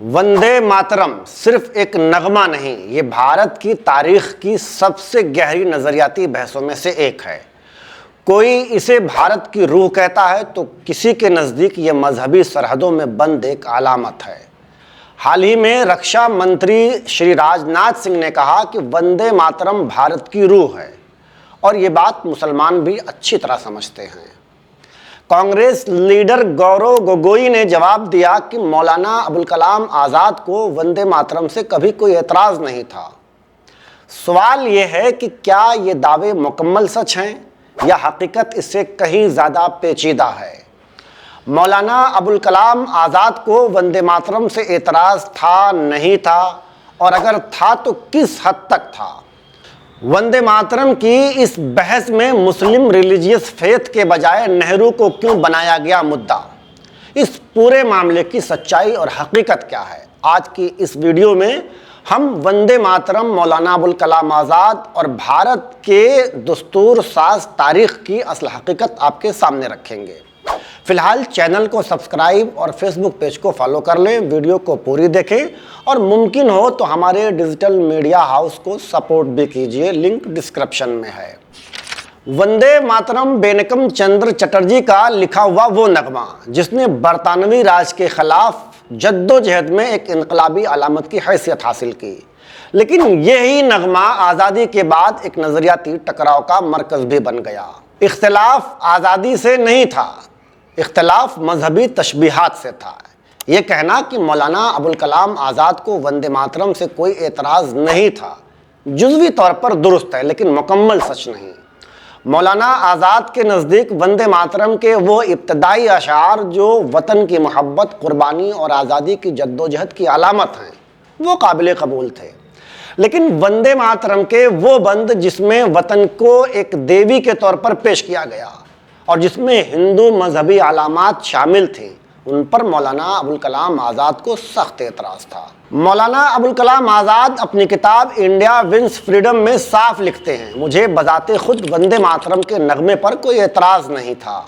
वंदे मातरम सिर्फ एक नगमा नहीं, ये भारत की तारीख की सबसे गहरी नज़रियाती बहसों में से एक है। कोई इसे भारत की रूह कहता है तो किसी के नज़दीक ये मजहबी सरहदों में बंद एक अलामत है। हाल ही में रक्षा मंत्री श्री राजनाथ सिंह ने कहा कि वंदे मातरम भारत की रूह है, और ये बात मुसलमान भी अच्छी तरह समझते हैं। कांग्रेस लीडर गौरव गोगोई ने जवाब दिया कि मौलाना अबुल कलाम आज़ाद को वंदे मातरम से कभी कोई एतराज़ नहीं था। सवाल ये है कि क्या ये दावे मुकम्मल सच हैं या हकीकत इससे कहीं ज़्यादा पेचीदा है। मौलाना अबुल कलाम आज़ाद को वंदे मातरम से एतराज़ था, नहीं था, और अगर था तो किस हद तक था। वंदे मातरम की इस बहस में मुस्लिम रिलीजियस फेथ के बजाय नेहरू को क्यों बनाया गया मुद्दा, इस पूरे मामले की सच्चाई और हकीकत क्या है, आज की इस वीडियो में हम वंदे मातरम, मौलाना अबुल कलाम आज़ाद और भारत के दस्तूर साज तारीख की असल हकीकत आपके सामने रखेंगे। फिलहाल चैनल को सब्सक्राइब और फेसबुक पेज को फॉलो कर लें, वीडियो को पूरी देखें और मुमकिन हो तो हमारे डिजिटल मीडिया हाउस को सपोर्ट भी कीजिए, लिंक डिस्क्रिप्शन में है। वंदे मातरम बेनकम चंद्र चटर्जी का लिखा हुआ वो नगमा जिसने बरतानवी राज के खिलाफ जद्दोजहद में एक इनकलाबी अलामत की हैसियत हासिल की, लेकिन यही नगमा आज़ादी के बाद एक नज़रियाती टकराव का मरकज़ भी बन गया। इख्तिलाफ आज़ादी से नहीं था, इख्तिलाफ मजहबी तशबीहात से था। ये कहना कि मौलाना अबुल कलाम आज़ाद को वंदे मातरम से कोई एतराज़ नहीं था जुज़वी तौर पर दुरुस्त है, लेकिन मुकम्मल सच नहीं। मौलाना आज़ाद के नज़दीक वंदे मातरम के वो इब्तदाई अशार जो वतन की मोहब्बत, कुर्बानी और आज़ादी की जद्दोजहद की अलामत हैं, वो काबिल कबूल थे। लेकिन वंदे मातरम के वो बंद जिसमें वतन को एक देवी के तौर पर पेश किया गया और जिसमें हिंदू मजहबी अलामात शामिल थी, उन पर मौलाना अबुल कलाम आज़ाद को सख्त एतराज़ था। मौलाना अबुल कलाम आज़ाद अपनी किताब इंडिया विंस फ्रीडम में साफ लिखते हैं, मुझे बजाते खुद वंदे मातरम के नगमे पर कोई एतराज़ नहीं था।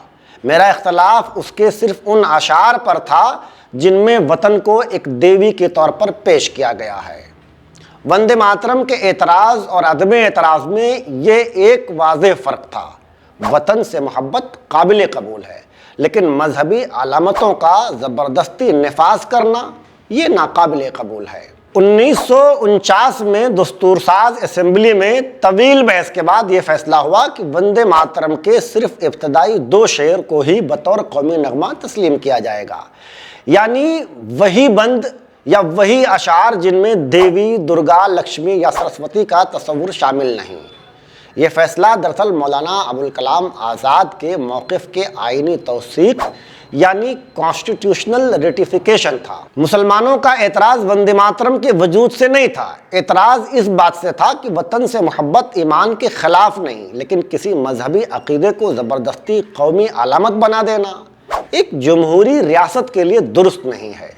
मेरा इख्तलाफ उसके सिर्फ उन अशार पर था जिनमें वतन को एक देवी के तौर पर पेश किया गया है। वंदे मातरम के एतराज़ और अदम एतराज़ में ये एक वाज़ेह फ़र्क था। वतन से मोहब्बत काबिल कबूल है, लेकिन मजहबी अलामतों का ज़बरदस्ती नफाज करना ये नाकाबिल कबूल है। 1949 में दस्तूरसाज असेंबली में तवील बहस के बाद ये फैसला हुआ कि वंदे मातरम के सिर्फ इब्तदाई 2 शेर को ही बतौर कौमी नगमा तस्लीम किया जाएगा, यानी वही बंद या वही अशार जिनमें देवी, दुर्गा, लक्ष्मी या सरस्वती का तस्वुर शामिल नहीं। ये फैसला दरअसल मौलाना अबुल कलाम आज़ाद के मौक़िफ़ के आईनी तौसीक़ यानी कॉन्स्टिट्यूशनल रेटिफिकेशन था। मुसलमानों का एतराज़ वंदे मातरम के वजूद से नहीं था, एतराज़ इस बात से था कि वतन से मोहब्बत ईमान के ख़िलाफ़ नहीं, लेकिन किसी मजहबी अक़ीदे को ज़बरदस्ती कौमी अलामत बना देना एक जमहूरी रियासत के लिए दुरुस्त नहीं है।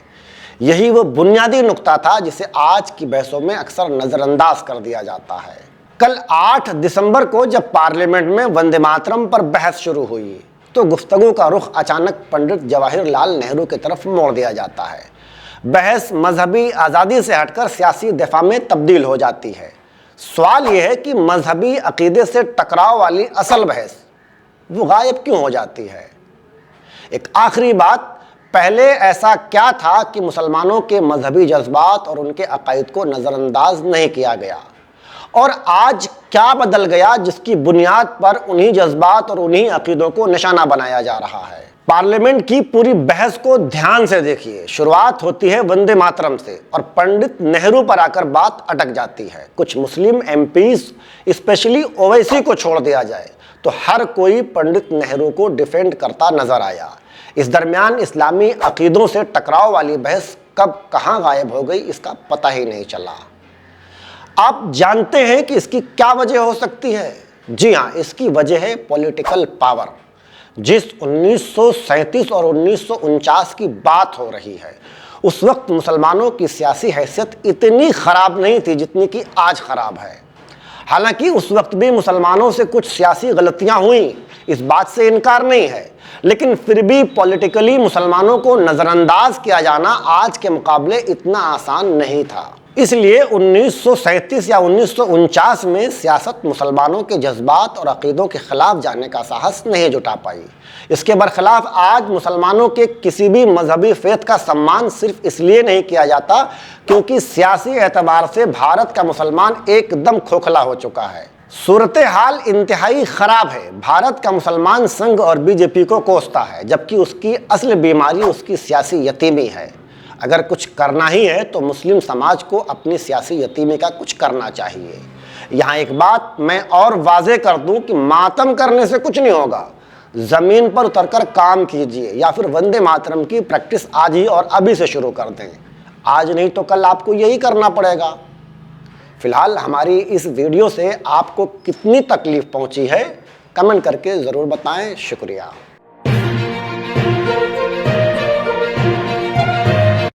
यही वो बुनियादी नुक्ता था जिसे आज की बहसों में अक्सर नज़रअंदाज कर दिया जाता है। कल 8 दिसंबर को जब पार्लियामेंट में वंदे मातरम पर बहस शुरू हुई तो गुफ्तगू का रुख अचानक पंडित जवाहरलाल नेहरू की तरफ मोड़ दिया जाता है। बहस मजहबी आज़ादी से हटकर सियासी दफा में तब्दील हो जाती है। सवाल यह है कि मजहबी अक़ीदे से टकराव वाली असल बहस वो गायब क्यों हो जाती है। एक आखिरी बात, पहले ऐसा क्या था कि मुसलमानों के मजहबी जज्बात और उनके अक़ाइद को नज़रअंदाज नहीं किया गया, और आज क्या बदल गया जिसकी बुनियाद पर उन्हीं जज्बात और उन्हीं अक़ीदों को निशाना बनाया जा रहा है। पार्लियामेंट की पूरी बहस को ध्यान से देखिए। शुरुआत होती है वंदे मातरम से और पंडित नेहरू पर आकर बात अटक जाती है। कुछ मुस्लिम एमपीज, स्पेशली ओवैसी को छोड़ दिया जाए तो हर कोई पंडित नेहरू को डिफेंड करता नजर आया। इस दरमियान इस्लामी अक़ीदों से टकराव वाली बहस कब कहाँ गायब हो गई इसका पता ही नहीं चला। आप जानते हैं कि इसकी क्या वजह हो सकती है? जी हाँ, इसकी वजह है पॉलिटिकल पावर। जिस 1937 और 1949 की बात हो रही है, उस वक्त मुसलमानों की सियासी हैसियत इतनी ख़राब नहीं थी जितनी कि आज ख़राब है। हालांकि उस वक्त भी मुसलमानों से कुछ सियासी गलतियां हुई, इस बात से इनकार नहीं है, लेकिन फिर भी पॉलिटिकली मुसलमानों को नज़रअंदाज किया जाना आज के मुकाबले इतना आसान नहीं था। इसलिए 1937 या 1949 में सियासत मुसलमानों के जज्बात और अकीदों के खिलाफ जाने का साहस नहीं जुटा पाई। इसके बरखिलाफ आज मुसलमानों के किसी भी मजहबी फेथ का सम्मान सिर्फ इसलिए नहीं किया जाता क्योंकि सियासी एतबार से भारत का मुसलमान एकदम खोखला हो चुका है। सूरत हाल इंतहाई ख़राब है। भारत का मुसलमान संघ और बीजेपी को कोसता है, जबकि उसकी असल बीमारी उसकी सियासी यतीमी है। अगर कुछ करना ही है तो मुस्लिम समाज को अपनी सियासी यतीमी का कुछ करना चाहिए। यहाँ एक बात मैं और वाज़ेह कर दूं कि मातम करने से कुछ नहीं होगा। ज़मीन पर उतरकर काम कीजिए या फिर वंदे मातरम की प्रैक्टिस आज ही और अभी से शुरू कर दें। आज नहीं तो कल आपको यही करना पड़ेगा। फिलहाल हमारी इस वीडियो से आपको कितनी तकलीफ़ पहुंची है कमेंट करके ज़रूर बताएं। शुक्रिया।